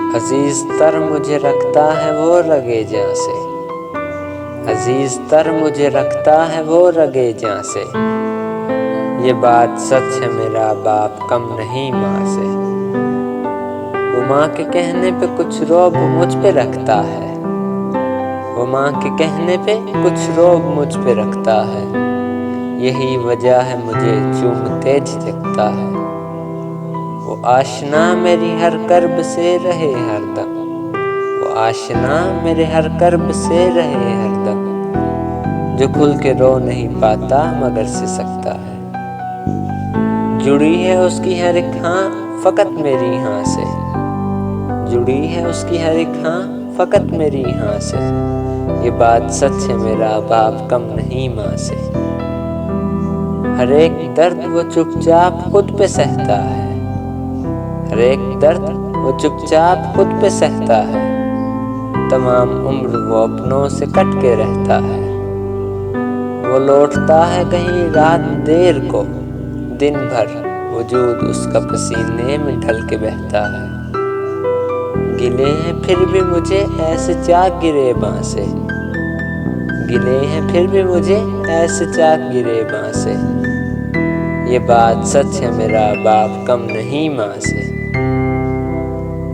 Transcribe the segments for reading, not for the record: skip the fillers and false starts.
अजीज तर मुझे रखता है वो रगेजा से, अजीज तर मुझे रखता है वो रगेजा से। ये बात सच है मेरा बाप कम नहीं माँ से। वो माँ के कहने पे कुछ रौब मुझ पे रखता है, वो माँ के कहने पे कुछ रौब मुझ पे रखता है। यही वजह है मुझे चूमते झिझकता है। वो आशना मेरी हर कर्ब से रहे हरदम, वो आशना मेरे हर कर्ब से रहे हरदम। जो खुल के रो नहीं पाता मगर सिसकता है। जुड़ी है उसकी हर एक हाँ फकत मेरी हाँ से, जुड़ी है उसकी हर एक हाँ फकत मेरी हाँ से। ये बात सच है मेरा बाप कम नहीं माँ से। हर एक दर्द वो चुपचाप खुद पे सहता है, हर एक दर्द वो चुपचाप खुद पे सहता है। तमाम उम्र वो अपनों से कट के रहता है। वो लौटता है कहीं रात देर को, दिन भर वजूद उसका पसीने में ढल के बहता है। गिले हैं फिर भी मुझे ऐसे चाक गिरे बाँ से, गिले हैं फिर भी मुझे ऐसे चाक गिरे बाँ से। ये बात सच है मेरा बाप कम नहीं माँ से।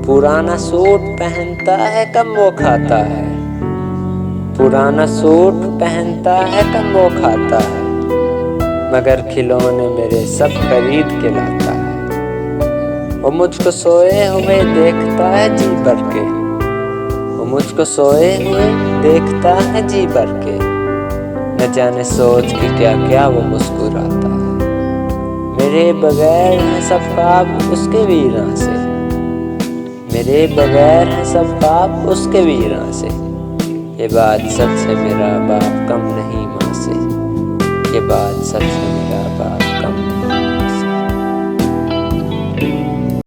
पुराना सूट पहनता है कम वो खाता है, पुराना सूट पहनता है कम वो खाता है। मगर खिलौने मेरे सब खरीद के लाता है। वो मुझको सोए हुए देखता है जी भर के, वो मुझको सोए हुए देखता है जी भर के। न जाने सोच के क्या क्या वो मुस्कुराता है। मेरे बगैर है सब ख्वाब उसके वीरां से, मेरे बगैर है सब ख्वाब उसके वीरां से। ये बात सच है मेरा बाप कम नहीं माँ से, ये बात सच है मेरा बाप